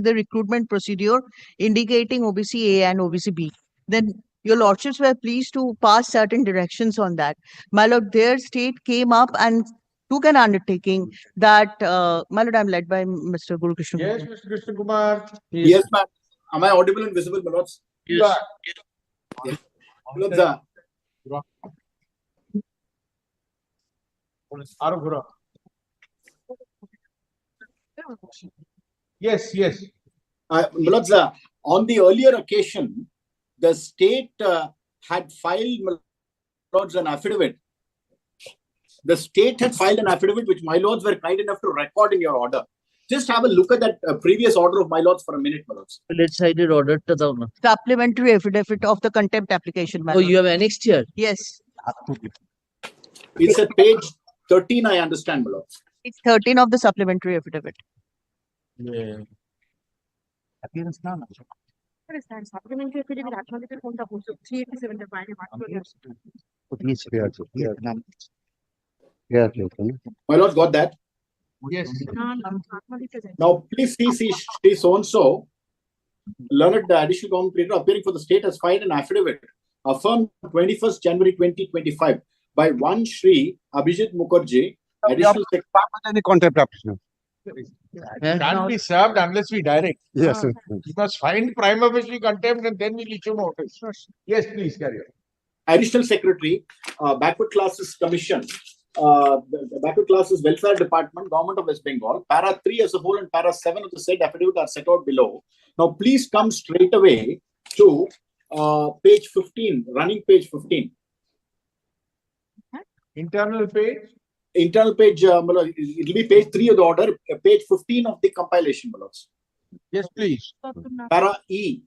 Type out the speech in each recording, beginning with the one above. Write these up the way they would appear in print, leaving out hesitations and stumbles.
the recruitment procedure indicating OBC A and OBC B. Then your lordships were pleased to pass certain directions on that. My lord, their state came up and took an undertaking that, my lord, I'm led by Mr. Guru Krishna. Yes, Mr. Krishna Kumar. Yes, ma'am. Am I audible and visible, my lords? Yes. Yes, yes. My lords, on the earlier occasion, the state had filed, my lords, an affidavit. The state had filed an affidavit which my lords were kind enough to record in your order. Just have a look at that previous order of my lords for a minute, my lords. Let's side it order to the supplementary affidavit of the contempt application. My lord. you have annexed here? Yes. It's at page 13, I understand, my lords. It's 13 of the supplementary affidavit. Yeah. Appearance now. What is that? Supplementary affidavit actually the phone of 387 the My lords got that. Yes. Now, please see so-and-so, learned the additional government pleader appearing for the state has filed an affidavit affirmed 21st January 2025 by one Shri Abhijit Mukherjee, additional any contempt application. Can't be served unless we direct. Yes, sir. We must find prima facie contempt and then we'll issue notice. Yes, please carry on. Additional Secretary, Backward Classes Commission, the Backward Classes Welfare Department, Government of West Bengal. Para 3 as a whole and Para 7 of the said affidavit are set out below. Now, please come straight away to page 15, running page 15. Internal page? Internal page, it will be page 3 of the order, page 15 of the compilation, my lords. Yes, please. Paragraph E.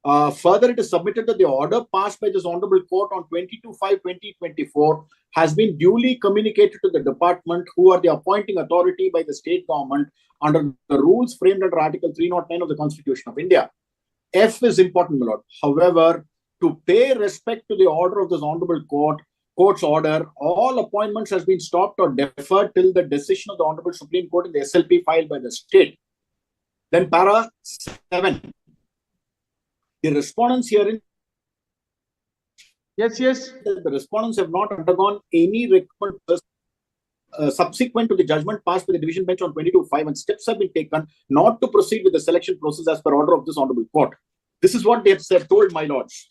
Further, it is submitted that the order passed by this Honorable Court on 22/5/2024 has been duly communicated to the department, who are the appointing authority by the state government under the rules framed under Article 309 of the Constitution of India. F is important, my lord. However, to pay respect to the order of this Honorable Court's order, all appointments has been stopped or deferred till the decision of the Honorable Supreme Court in the SLP filed by the state. Then Para 7. The respondents herein. Yes. The respondents have not undergone any recruitment subsequent to the judgment passed by the division bench on 22/5, and steps have been taken not to proceed with the selection process as per order of this Honorable Court. This is what they have said, told my lords.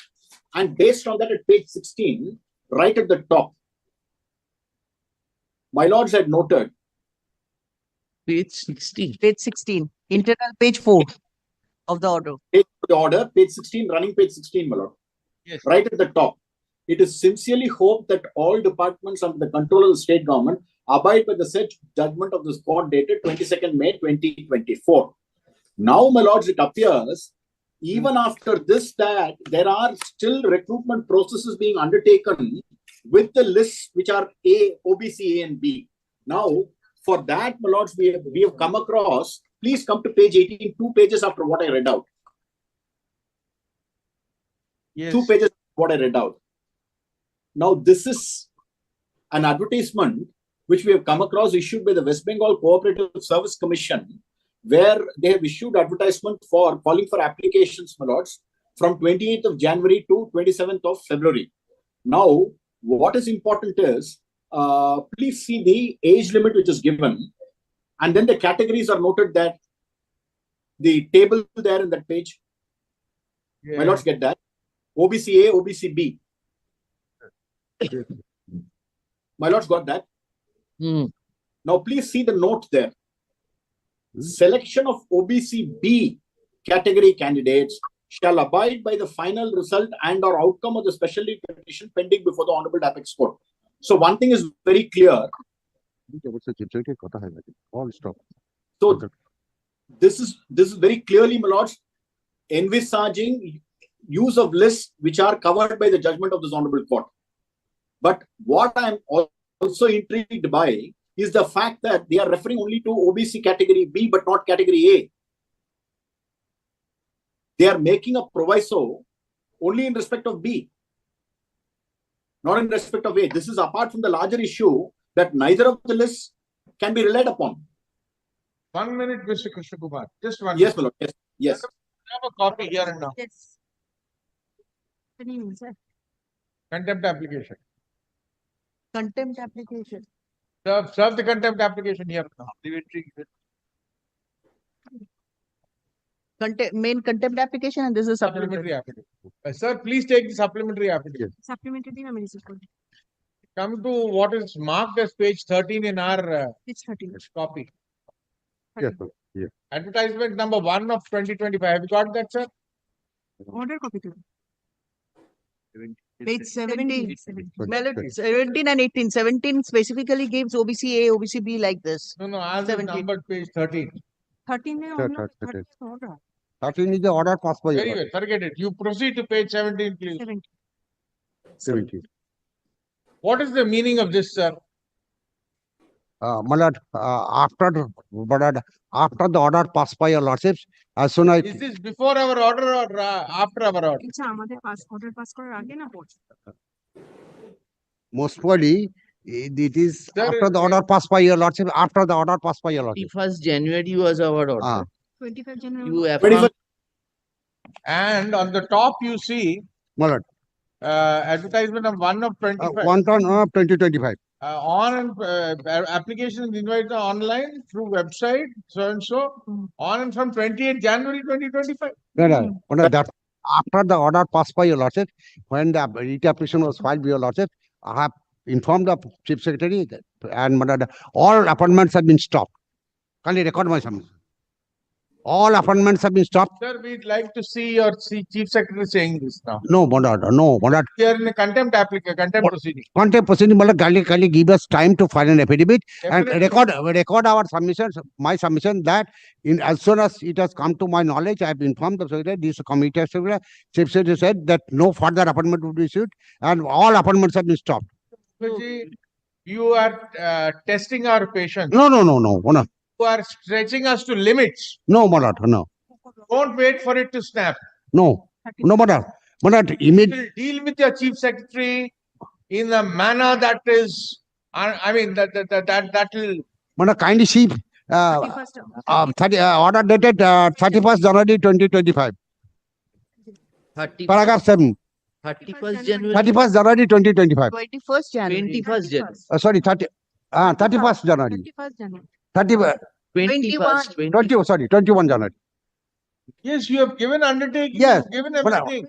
And based on that, at page 16, right at the top, my lords had noted. Page 16. Page 16. Internal page 4 of the order. Page 16, running page 16, my lord. Yes. Right at the top. It is sincerely hoped that all departments under the control of the state government abide by the said judgment of this court dated 22nd May 2024. Now, my lords, it appears, even after this, that there are still recruitment processes being undertaken with the lists which are OBC A and B. Now, for that, my lords, we have come across. Please come to page 18, 2 pages after what I read out. Yes. 2 pages after what I read out. Now, this is an advertisement which we have come across issued by the West Bengal Cooperative Service Commission, where they have issued advertisement for calling for applications, my lords, from 28th of January to 27th of February. Now, what is important is, please see the age limit which is given, and then the categories are noted that the table there in that page. Yeah. My lords, get that. OBC A, OBC B. My lords, got that. Now, please see the note there. Selection of OBC B category candidates shall abide by the final result and or outcome of the special leave petition pending before the Honorable Apex Court. So one thing is very clear. So this is very clearly, my lords, envisaging use of lists which are covered by the judgment of this Honorable Court. But what I am also intrigued by is the fact that they are referring only to OBC category B but not category A. They are making a proviso only in respect of B, not in respect of A. This is apart from the larger issue that neither of the lists can be relied upon. 1 minute, Mr. Krishna Kumar, just one. Yes, minute. my lord, yes, yes. I have a copy here and now. Yes. Good evening, sir. Contempt application. Contempt application. Serve the contempt application here and now. Main contempt application, and this is Supplementary supplementary. affidavit. Sir, please take the supplementary affidavit. Supplementary din namin receive ko. Come to what is marked as page 13 in our It's 13. copy. Yes, sir. Yes. Advertisement number 1 of 2025. Have you got that, sir? Order copy to. Page 17. 17. Well, it's 17 and 18. 17 specifically gives OBC A, OBC B like this. No, as is 17. numbered page 13. 13 Sir, order. 13. 13 order. 13 is the order passed by Very your well, forget it. You proceed to page 17, please. 17. 17. What is the meaning of this, sir? My lord, after the order passed by your lordships, as soon as Is this before our order or after our order? আচ্ছা আমাদের pass order pass করার আগে না পর? most probably it is Sir, after the order passed by your lordship, after the order passed by your lordship. 21st January was our order. Ah, 25 January. You affirm, And on the top, you see my lord, advertisement of 1 of 25. 1 ton 2025. On application is invited online through website, so and so, on and from 28 January 2025. That after the order passed by your lordship, when the writ application was filed by your lordship, I have informed the chief secretary that, and my lord, all appointments have been stopped. Kindly record my submission. All appointments have been stopped. Sir, we'd like to see your chief secretary saying this now. No, my lord, no, my lord. We are in a contempt contempt What? proceeding. Contempt proceeding, my lord, kindly give us time to file an affidavit and Definitely. record our submissions, my submission that in as soon as it has come to my knowledge, I have informed the secretary, this committee secretary, chief secretary said that no further appointment would be issued and all appointments have been stopped. Mukherjee, you are testing our patience. No, no, no. You are stretching us to limits. No, my lord, no, Don't wait for it to snap. no, my lord, immediately. Will deal with your chief secretary in a manner that is, I mean, that will. Kindly see 31st. order dated 31st January 2025, 30 paragraph 7, 31st January, 31st January 2025. 21st January. 21st January, Sorry, 31st January, 31st January. 30, 21st, 21 January. Yes, you have given undertaking. Yes, You have given but, everything.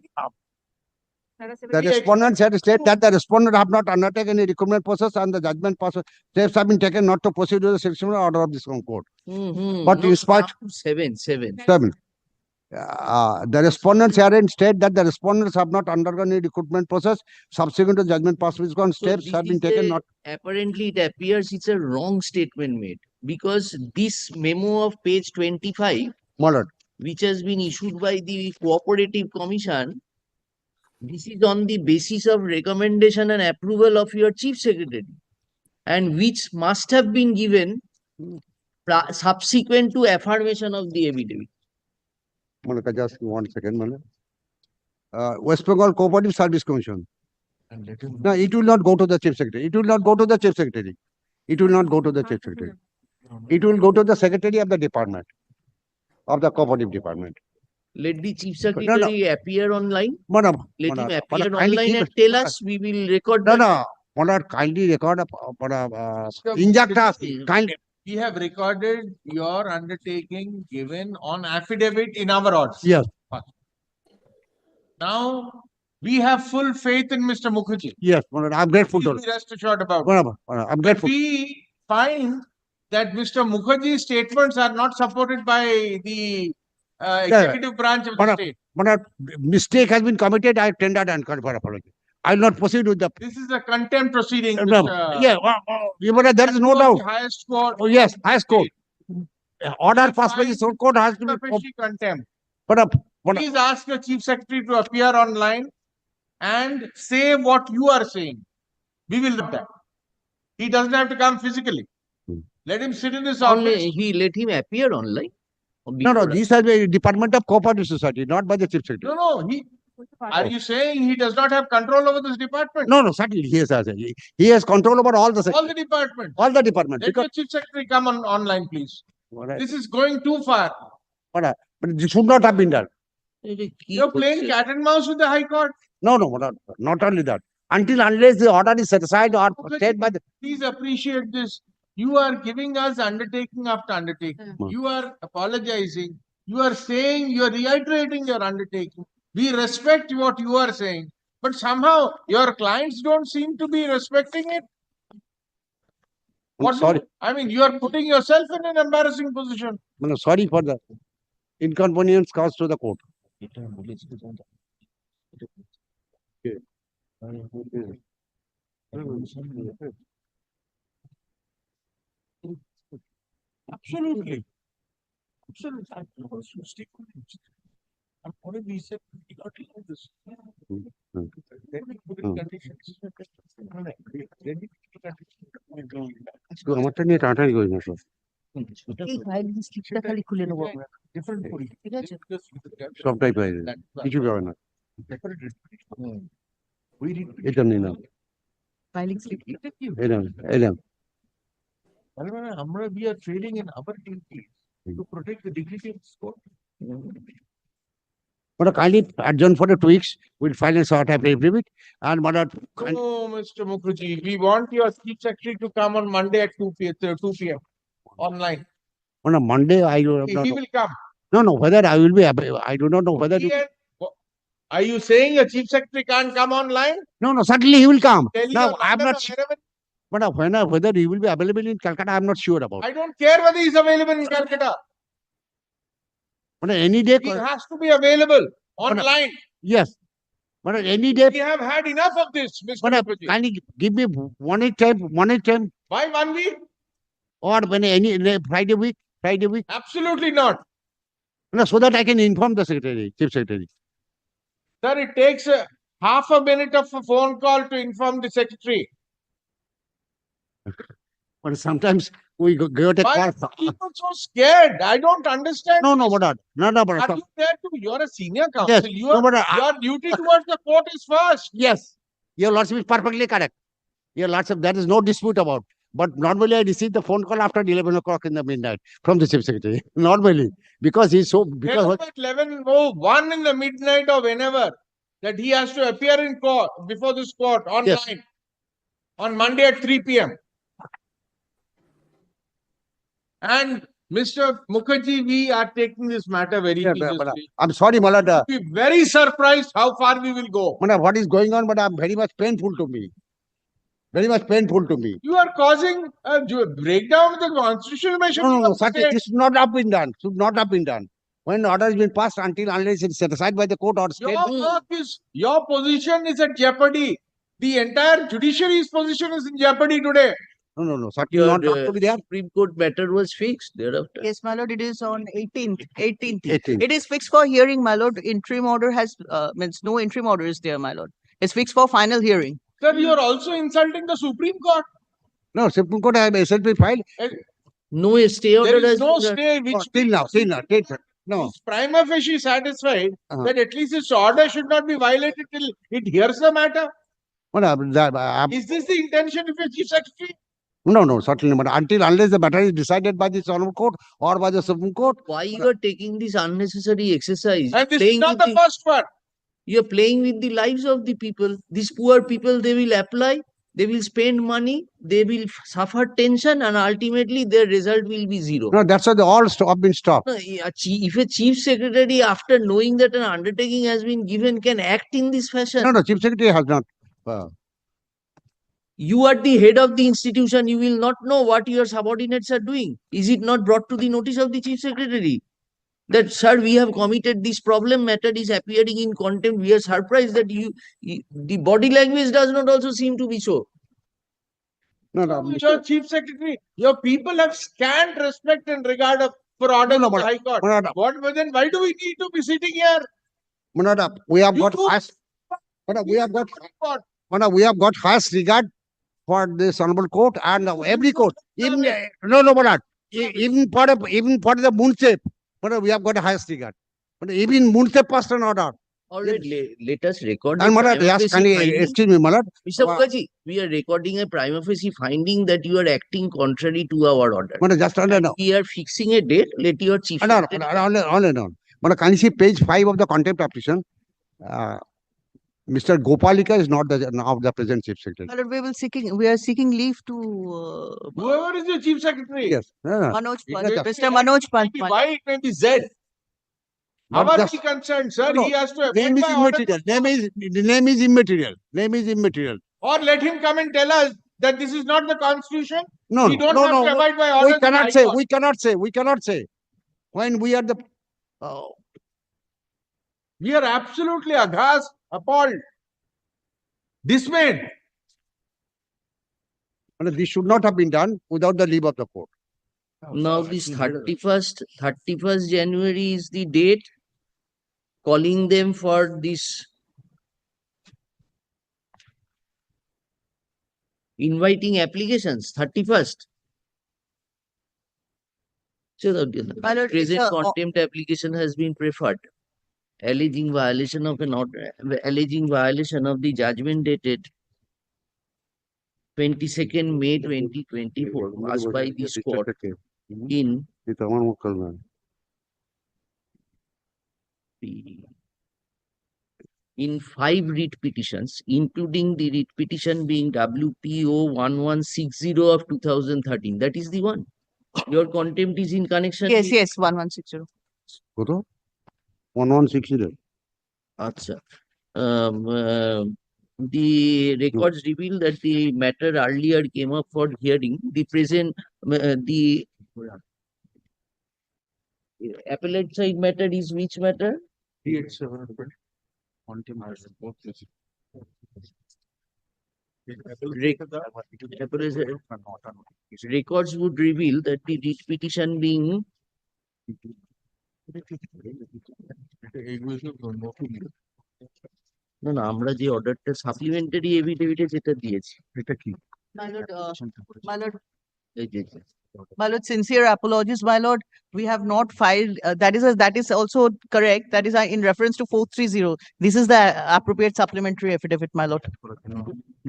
The respondent said state that the respondent have not undertaken any recruitment process and the judgment process steps have been taken not to proceed with the section order of this court. But in spite- 7. 7. The respondents herein state that the respondents have not undergone any recruitment process subsequent to judgment passed with So steps this have been is taken a- not. Apparently, it appears it's a wrong statement made because this memo of page 25, My lord, which has been issued by the Cooperative Commission, this is on the basis of recommendation and approval of your chief secretary, and which must have been given subsequent to affirmation of the affidavit. Malaka, just 1 second, Malaka. West Bengal Cooperative Service Commission. No, it will not go to the chief secretary. It will not go to the chief secretary. It will not go to the chief secretary. It will go to the secretary of the department, of the cooperative department. Let the chief secretary appear online. Madam, Let him Madam, appear kindly online keep and it- tell us. We will record. No, that. no, Madam, kindly record, inject us, kindly. We have recorded your undertaking given on affidavit in our order. Yes. Now, we have full faith in Mr. Mukherjee. Yes, Madam, I'm grateful to. Please be rest assured about it. Madam, I'm If grateful. we find that Mr. Mukherjee's statements are not supported by the executive branch of the Madam, state, Madam, mistake has been committed, I tendered and called for apology. I will not proceed with the. this is a contempt proceeding. Madam, Mr. yeah, Madam, there is no That doubt. was the highest court. Oh, yes, highest court. Order We passed by the find Supreme Court has to be. Official contempt. Madam, Please ask your chief secretary to appear online and say what you are saying. We will do that. He doesn't have to come physically. Let him sit in his office. Only he let him appear online. Or no, before- these are the Department of Cooperative Society, not by the chief secretary. No, are you saying he does not have control over this department? No, certainly he has control over all the All sections, the departments. all the departments. Let Because your chief secretary come online, please. But This is going too far. this should not have been done. এটা কি You're playing করছে? cat and mouse with the High Court. No, not only that. Until unless the order is set aside or stayed by the. Please appreciate this. You are giving us undertaking after undertaking. Hmm. You are apologizing. You are saying, you are reiterating your undertaking. We respect what you are saying. But somehow your clients don't seem to be respecting it. I'm What do- sorry. I mean, you are putting yourself in an embarrassing position. No, sorry for the inconvenience caused to the court. এটা বলেছিল জানো? Absolutely. Absolutely. I was stick with it. And what if we said we got to know this? Hmm. Then we put Hmm. in conditions. Then we put conditions. তো আমারটা নিয়ে টানাটানি করি না sir এই ফাইল স্লিপটা খালি খুলে নেবো আমরা। Different করি। ঠিক আছে? Because with the temp- সবটাই পাই that- কিছু পাবে না Separate. হুম। We need. এটা নিয়ে নাও ফাইলিং স্লিপ এলাম এলাম তার মানে আমরা we are trading in our duties to protect the dignity of this court. But kindly adjourn for the 2 weeks. We'll file a sort of affidavit and but No, Mr. Mukherjee, we want your chief secretary to come on Monday at 2 p.m. online. on a Monday I do He not he know. will come. No, whether I will be I do not know whether He and- Are you saying a chief secretary can't come online? no certainly he will come. Delhi No, or I'm London not or sure. wherever? Whether he will be available in Calcutta, I'm not sure about. I don't care whether he's available in Calcutta. But any day, He has to be available online. yes. But any day, We have had enough of this, Mr. but Mukherjee. kindly give me one time, Why 1 week? or when Friday week. Absolutely not. No, so that I can inform the secretary, chief secretary. Sir, it takes half a minute of a phone call to inform the secretary. But sometimes we get a Why call. are people so scared? I don't understand. No, but Are you there to? You're a senior counsel. Yes. No, but Your duty towards the court is first. yes, your lordship is perfectly correct. Your lordship, there is no dispute about. But normally I receive the phone call after 11 o'clock in the midnight from the chief secretary. Normally, because he's so Tell him at 11:01 in the midnight or whenever that he has to appear in court before this court online on Monday at 3 p.m. And Mr. Mukherjee, we are taking this matter very Yeah, seriously. I'm sorry, Malad. Be very surprised how far we will go. What is going on, but I'm very much painful to me. Very much painful to me. You are causing a breakdown of the constitutional measure. No, such this should not have been done. Should not have been done. When order has been passed until unless it's set aside by the court or state. Your position is at jeopardy. The entire judiciary's position is in jeopardy today. No, certainly not Your, up to be there. Supreme Court matter was fixed thereafter. Yes, my lord, it is on 18th. 18th. It is fixed for hearing, my lord. Interim order has, means no interim order is there, my lord. It's fixed for final hearing. Sir, you are also insulting the Supreme Court. No, Supreme Court has SLP filed. No stay order There has is no been- stay which Still now. No. is prima facie satisfied Uh-huh. that at least its order should not be violated till it hears the matter. Is this the intention of your chief secretary? No, certainly not. Until unless the matter is decided by this honorable court or by the Supreme Court. Why you are taking this unnecessary exercise? And this is Playing not with the first one. You are playing with the lives of the people. These poor people, they will apply, they will spend money, they will suffer tension, and ultimately their result will be zero. No, that's why they all have been stopped. No, if a chief secretary, after knowing that an undertaking has been given, can act in this fashion, No, Chief Secretary has not. you are the head of the institution, you will not know what your subordinates are doing. Is it not brought to the notice of the chief secretary? That, sir, we have committed this problem, matter is appearing in contempt. We are surprised that the body language does not also seem to be so. No, Your chief secretary, your people have scant respect and regard for orders of the High Court. Then why do we need to be sitting here? We have You got too- highest. We have got highest regard for this honorable court and every court. Even even for the Munse, we have got the highest regard. But even Munse passed an order All right, let us record And the my lord, prima yes, facie can you, finding. excuse me, my lord. Mr. Mukherjee, we are recording a prima facie finding that you are acting contrary to our order. My lord, just hold on. We are fixing a date. Let your chief No, secretary. hold on. My lord, can you see page 5 of the contempt application? Mr. Gopalika is not the present chief secretary. My lord, we are seeking leave to Whoever is the chief secretary. Yes. No. Manoj It Pant, may be Mr. X, Manoj it may Pant. be Y, it may be Z. Not Our just- be concerned, sir. No, He has to Name abide is by order. immaterial. Name is immaterial. Name is immaterial. Or let him come and tell us that this is not the constitution. No, We don't no, have no. to abide by We orders. of the cannot High say. Court. We cannot say. When we are the. We are absolutely aghast, appalled, dismayed. This should not have been done without the leave of the court. Now this 31st January is the date. Calling them for this inviting applications, 31st. So the My lord, it's present a- contempt application has been preferred, alleging violation of the judgment dated 22nd May 2024 passed by this court in in 5 writ petitions, including the writ petition being WPO 1160 of 2013. That is the one. Your contempt is in connection Yes, with. yes, 1160. 1160. Acha. The records reveal that the matter earlier came up for hearing. The present, the appellate side matter is which matter? Records would reveal that the writ petition being না আমরা যে অর্ডারটা supplementary এফিডেভিটে যেটা দিয়েছি My lord, my lord, এই যে my lord, sincere apologies, my lord. We have not filed. That is also correct. That is in reference to 430. This is the appropriate supplementary affidavit, my lord.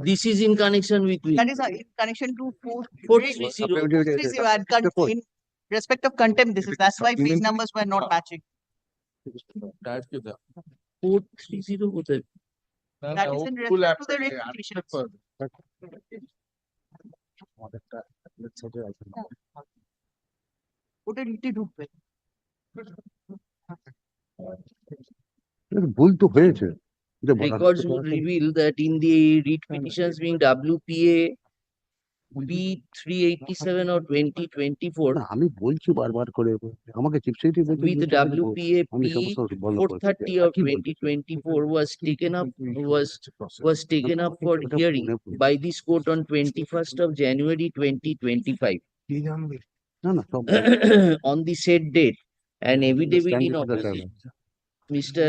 this is in connection with That is in connection to 430. 430 and in respect of contempt. That's why page numbers were not matching. 430 কোথায়? That is in respect to the writ petitions. ওটা রিটে ঢুকবে। ভুল তো হয়েছে। Records would reveal that in the writ petitions being WPA B387 or 2024 আমি বলছি বারবার করে আমাকে chief secretary with WPA P430 of 2024 was taken up for hearing by this court on 21st of January 2025. না না সব On the said date, an affidavit in opposition, Mr.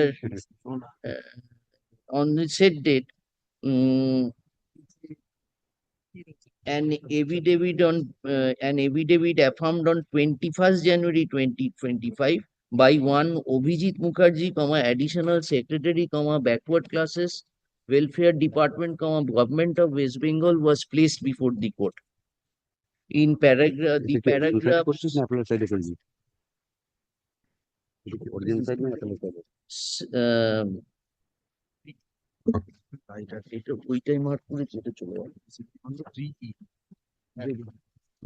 On the said date, an affidavit affirmed on 21st January 2025 by one Obhijit Mukherjee, additional secretary, backward classes, welfare department, government of West Bengal was placed before the court. In paragraph, the paragraph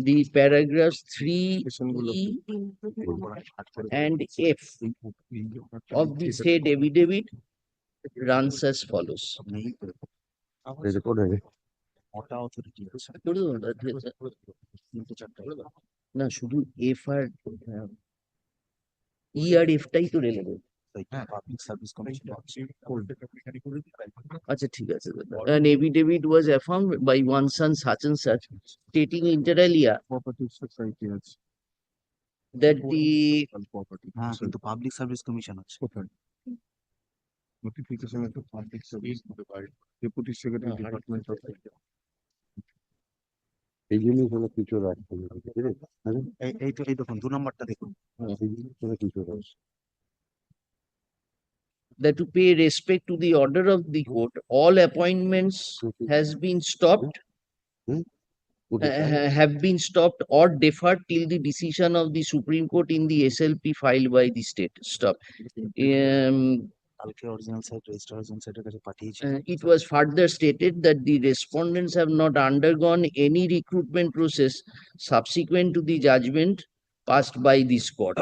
the paragraphs 3E and F of the said affidavit runs as follows. না শুধু F R ই আর এফটাই তো relevant. আচ্ছা ঠিক আছে। An affidavit was affirmed by one son such and such stating inter alia that the কিন্তু public service commission আছে Notification of the public service notified deputy secretary department of এই জিনিস হলো কিছু রাখতে এই তো এই দেখুন 2 নম্বরটা দেখুন কিছু that to pay respect to the order of the court, all appointments has been stopped, have been stopped or deferred till the decision of the Supreme Court in the SLP filed by the state. Stop. কালকে original side registrar সাইটের কাছে পাঠিয়েছি It was further stated that the respondents have not undergone any recruitment process subsequent to the judgment passed by this court,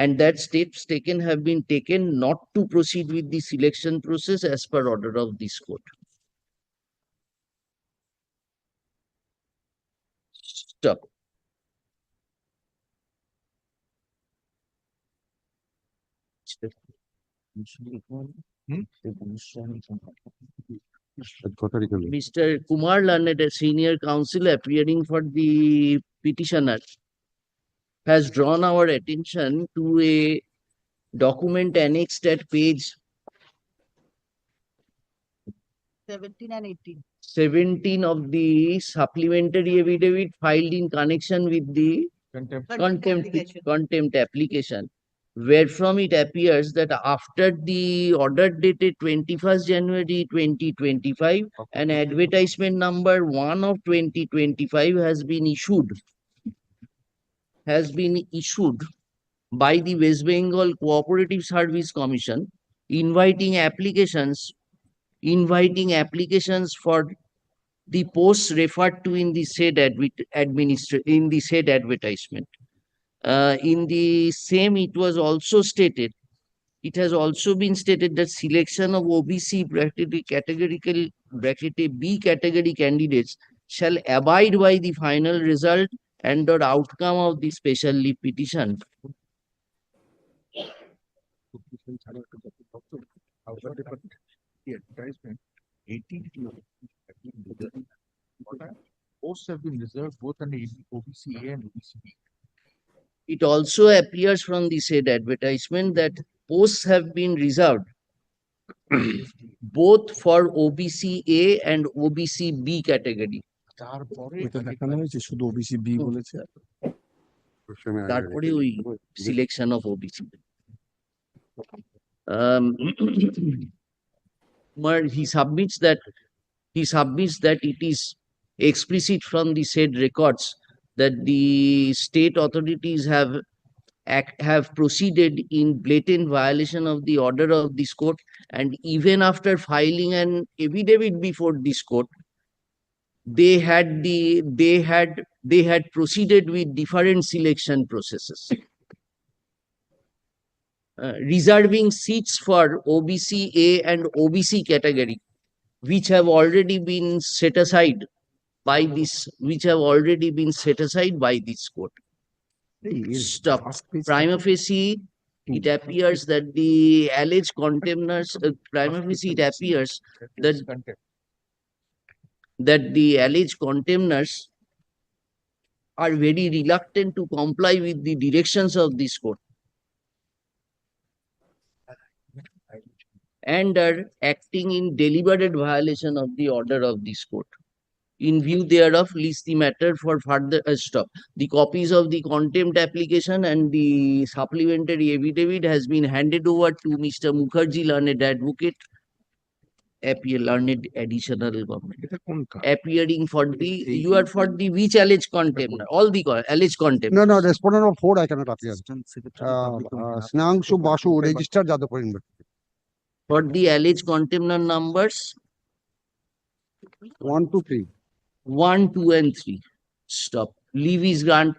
and that steps taken have been taken not to proceed with the selection process as per order of this court. Stop. Mr. Kumar Lanet, a senior counsel appearing for the petitioner, has drawn our attention to a document annexed at page 17 and 18. 17 of the supplementary affidavit filed in connection with the contempt application, wherefrom it appears that after the order dated 21st January 2025, an advertisement number 1 of 2025 has been issued by the West Bengal Cooperative Service Commission, inviting applications for the posts referred to in the said advertisement. In the same, it has also been stated that selection of OBC bracket B category candidates shall abide by the final result and or outcome of the special leave petition. Advertisement 18 posts have been reserved both under OBC A and OBC B. It also appears from the said advertisement that posts have been reserved both for OBC A and OBC B category. তারপরে ওইটা দেখানো হয়েছে শুধু OBC B বলেছে তারপরে ওই selection of OBC he submits that it is explicit from the said records that the state authorities have proceeded in blatant violation of the order of this court, and even after filing an affidavit before this court, they had proceeded with different selection processes, reserving seats for OBC A and OBC category, which have already been set aside by this court. Stop. Prima facie, it appears that the alleged contemners, that the alleged contemners are very reluctant to comply with the directions of this court and are acting in deliberate violation of the order of this court. In view thereof, leaves the matter for further stop. The copies of the contempt application and the supplementary affidavit has been handed over to Mr. Mukherjee, learned advocate, learned additional government, এটা কোনটা appearing for the, you are for the which alleged contempt, all the alleged contempt. No, respondent of 4 I cannot appear. Assistant Secretary Public Domain. Snangshu Basu, registered Jadavpur University. For the alleged contempt numbers 1 to 3. 1, 2, and 3. Stop. Leave is grant.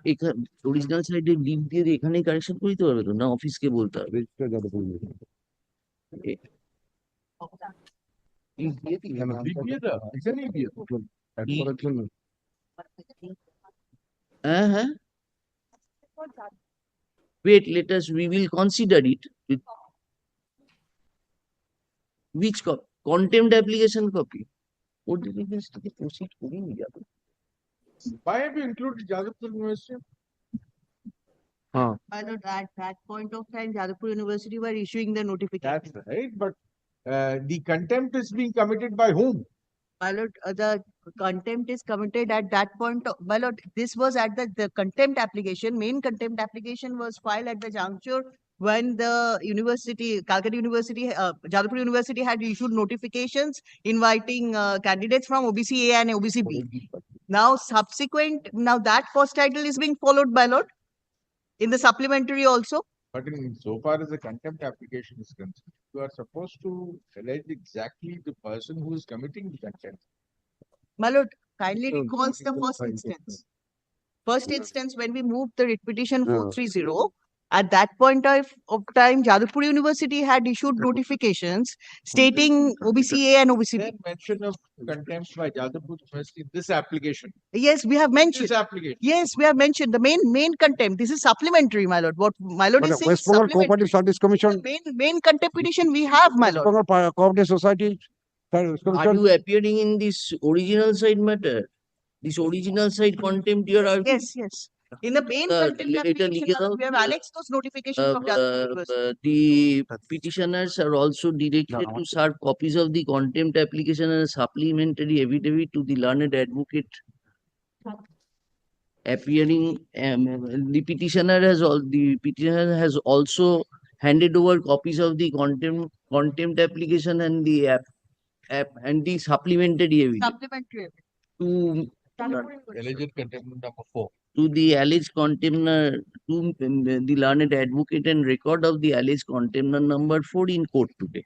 Original side leave দিয়ে এখানে correction করে দিতে পারবে তো, না অফিসকে বলতে হবে? Registered Jadavpur University. এখানেই দিয়ে দাও। Add করার জন্য হ্যাঁ wait, let us, we will consider it. Which contempt application copy? Proceed করিনি যাবে। Why have you included Jadavpur University? At that point of time, Jadavpur University were issuing the notification. That's right, but the contempt is being committed by whom? My lord, the contempt is committed at that point. My lord, this was at the contempt application. Main contempt application was filed at the juncture when the university, Calcutta University, Jadavpur University had issued notifications inviting candidates from OBC A and OBC B. Now, now that cost title is being followed, my lord, in the supplementary also. But in so far as the contempt application is concerned, you are supposed to allege exactly the person who is committing the contempt. My lord, kindly So, recalls the first instance. First instance, when we moved the writ petition Yeah. 430, at that point of time, Jadavpur University had issued notifications stating OBC A and OBC B. Then mention of contempt by Jadavpur University in this application. Yes, we have mentioned. This application. Yes, we have mentioned the main contempt. This is supplementary, my lord. What my lord But is saying West is Bengal supplementary. Cooperative Service Commission, Main contempt petition we have, my West lord. Bengal Cooperative Society Service Are Commission. you appearing in this original side matter? This original side contempt you are arguing? Yes. In the main The contempt later application, my lord, legal, we have annexed those notifications of Jadavpur University. the petitioners are also directed to serve copies of the contempt application and a supplementary affidavit to the learned advocate appearing. The petitioner has also handed over copies of the contempt application and the and the supplementary affidavit Supplementary. to Alleged contempt number 4. to the alleged contender, to the learned advocate, and record of the alleged contender number 4 in court today.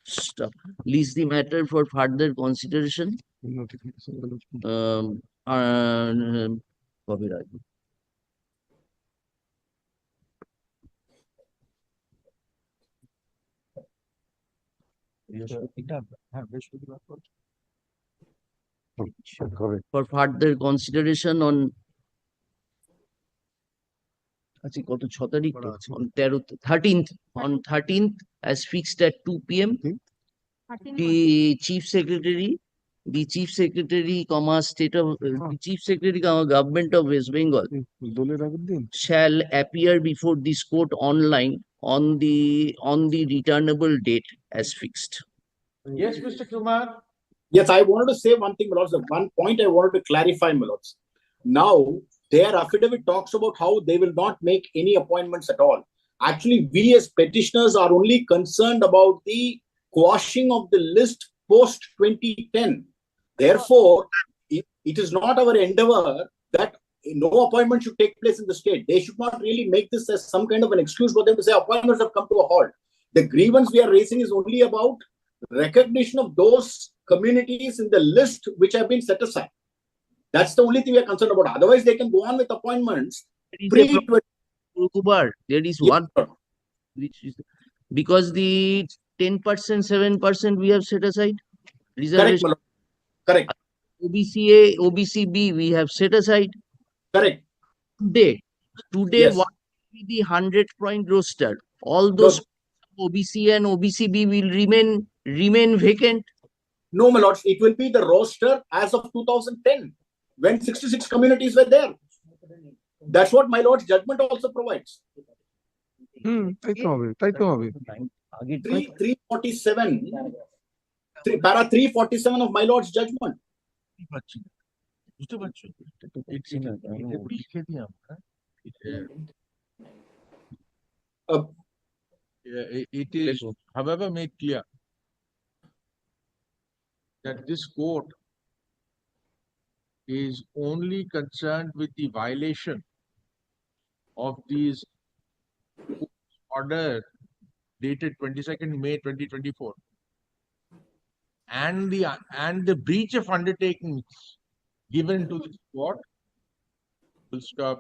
Stop. Lease the matter for further consideration. Copyright. Correct. For further consideration on আজকে কত 6 তারিখ তো? on 13th on 13th as fixed at 2 p.m. the chief secretary comma state of the chief secretary comma government of West Bengal দোলের আগের দিন shall appear before this court online on the returnable date as fixed. Yes, Mr. Kumar. Yes, I wanted to say one thing, my lords. One point I wanted to clarify, my lords. Now, their affidavit talks about how they will not make any appointments at all. Actually, we as petitioners are only concerned about the quashing of the list post 2010. Therefore, it is not our endeavor that no appointment should take place in the state. They should not really make this as some kind of an excuse for them to say appointments have come to a halt. The grievance we are raising is only about recognition of those communities in the list which have been set aside. That's the only thing we are concerned about. Otherwise, they can go on with appointments. There is one which is because the 10%, 7% we have set aside. Correct, my lord. Correct. OBC A, OBC B we have set aside. Correct. Today Yes. what will be the 100-point roster? All those OBC and OBC B will remain vacant. No, my lords, it will be the roster as of 2010, when 66 communities were there. That's what my lord's judgment also provides. তাই তো হবে তাই তো হবে 347, para 347 of my lord's judgment. বুঝতে পারছো? It is, however, made clear that this court is only concerned with the violation of these order dated 22nd May 2024 and the breach of undertakings given to this court. Full stop.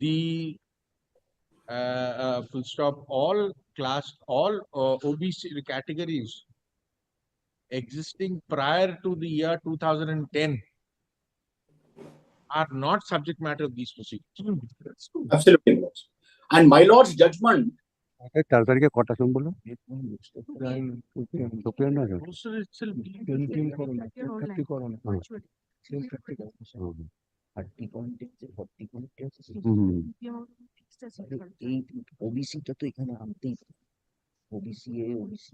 The full stop. All OBC categories existing prior to the year 2010 are not subject matter of these proceedings. Absolutely, my lords. And my lord's judgment, 4 তারিখে কটা শুন বলো? Roster itself. এই ওবিসিটা তো এখানে আনতেই OBC A OBC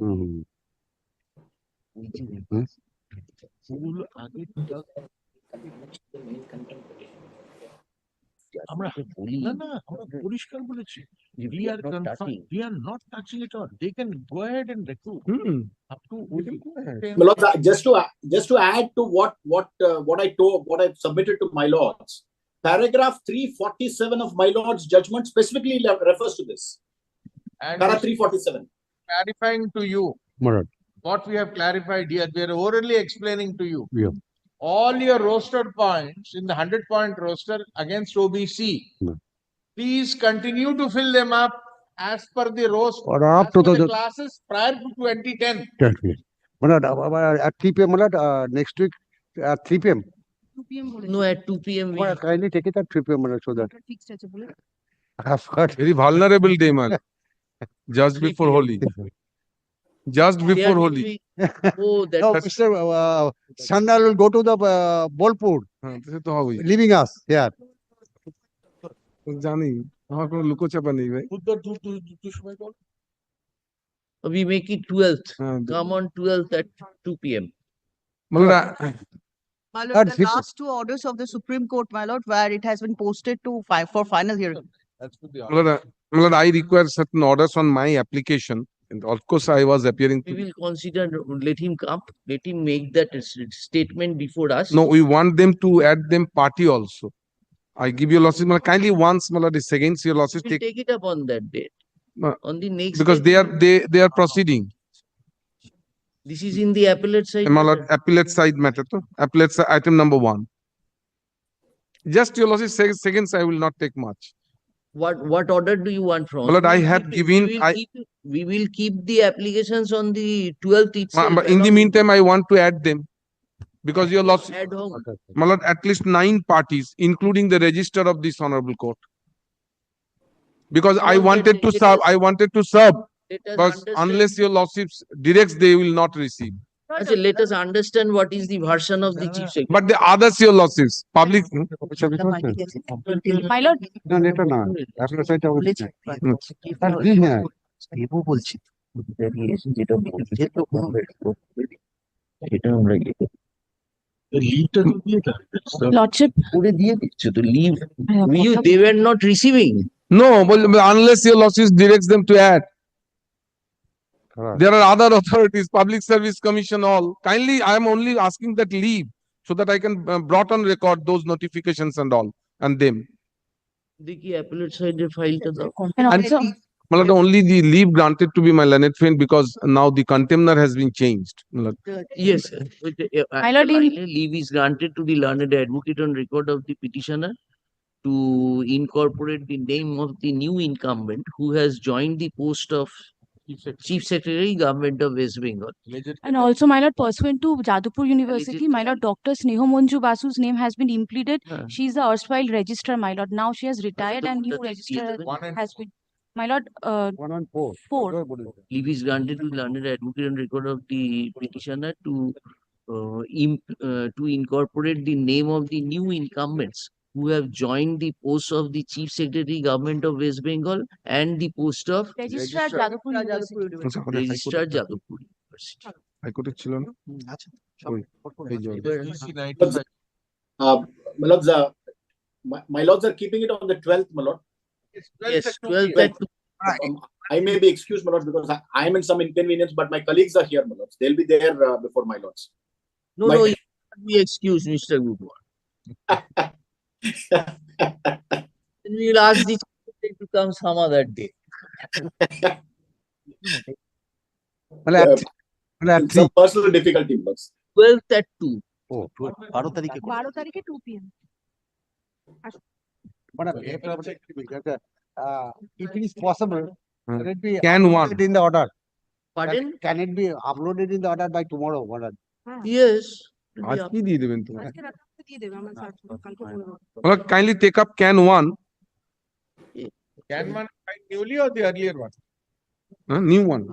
আমরা বলি না আমরা পরিষ্কার বলেছি We are not confined. touching. We are not touching it all. They can go ahead and recruit up to. You can go ahead. 10. My lords, just to add to what I submitted to my lords, paragraph 347 of my lords judgment specifically refers to this. And Para we 347. clarifying to you Alright. what we have clarified here. We are orally explaining to you. Yeah. All your rostered points in the 100-point roster against OBC. Yeah. Please continue to fill them up as per the roster, Or up as to per the the classes prior to 2010. at 3 p.m. Next week at 3 p.m. 2 p.m. No, at 2 p.m. we Kindly take it at 3 p.m. so that fixed আছে বলে I have heard. Very vulnerable day, man. Just 3 before PM. Holi. Just There before will Holi. be- Oh, that No, Mr. Sandal will go to the Bolpur, সে তো হবেই leaving us here. জানি আমার কোনো লুকোচাপা নেই ভাই we make it 12th. হ্যাঁ, Come on 12th at 2 p.m. মানে My At lord, the 3 last two orders of the Supreme Court, my lord, where it has been posted to for final hearing. Malad, I require certain orders on my application. And of course, I was appearing We to. will consider, let him come, let him make that statement before us. No, we want them to add them party also. I give you losses. Malad, kindly once, Malad, is against your losses. We will take it up on that date. No, On the next because day, they are proceeding. this is in the appellate side. Malad, appellate side matter. To appellate item number 1. Just your losses seconds. I will not take much. What order do you want from us? Malad, I We will have keep it- given. we will keep the applications on the 12th itself. But in the along meantime, I want to add them because your loss. with ad hoc. Malad, at least 9 parties, including the register of this honorable court. Because I Come on, wanted to let serve. us- I wanted to serve. Let us But understand- unless your lordship directs, they will not receive. Achha, let us understand what is the version of the chief secretary. But the others, your lordships, public. My lord, No, later না appellate side হবে বলেছে, হ্যাঁ দেবো বলছি দাঁড়িয়েছে যেটা বলছে তো সেটা আমরা ইয়ে করবো। lordship, করে দিয়ে দিচ্ছে তো leave they were not receiving. No, but unless your lordships directs them to add. There are other authorities, Public Service Commission, all. Kindly, I am only asking that leave so that I can brought on record those notifications and all and them. দেখি appellate side এর ফাইলটা দাও। and also Malad, only the leave granted to be my learned friend because now the contemner has been changed. Malad. Yes, My lord, in- leave is granted to the learned advocate on record of the petitioner to incorporate the name of the new incumbent who has joined the post of Chief Secretary, Government of West Bengal. and also my lord, pursuant to Jadavpur University, my lord, Dr. Sneho Manju Basu's name has been impleaded. Huh. She is the erstwhile registrar, my lord. Now she has retired and new registrar has been. My lord, 1 on 4 4. Leave is granted to the learned advocate on record of the petitioner to incorporate the name of the new incumbents who have joined the post of the Chief Secretary, Government of West Bengal, and the post of Registrar Jadavpur University. আচ্ছা, আমাদের Registrar Jadavpur University. হাইকোর্টে ছিল না ওই, এই যে My lords, my lords are keeping it on the 12th, my lord. Yes, 12th at I may be excused, my lords, because I am in some inconvenience, but my colleagues are here, my lords. They'll be there before my lords. No, My- no, you can't be excused, Mr. Gupwar. Then we will ask the secretary to come some other day. মানে at 3 Some personal difficulty, my lords. 12th at 2. 12 তারিখে 2 p.m. মানে if it is possible can it be Can one. uploaded in the order Pardon? can it be uploaded in the order by tomorrow order Yes. আজ কি দিয়ে দেবেন তুমি আজকে রাতে দিয়ে দেবে আমরা কালকে বলবো। Malad, kindly take up can 1, Can one find newly or the earlier one? new one.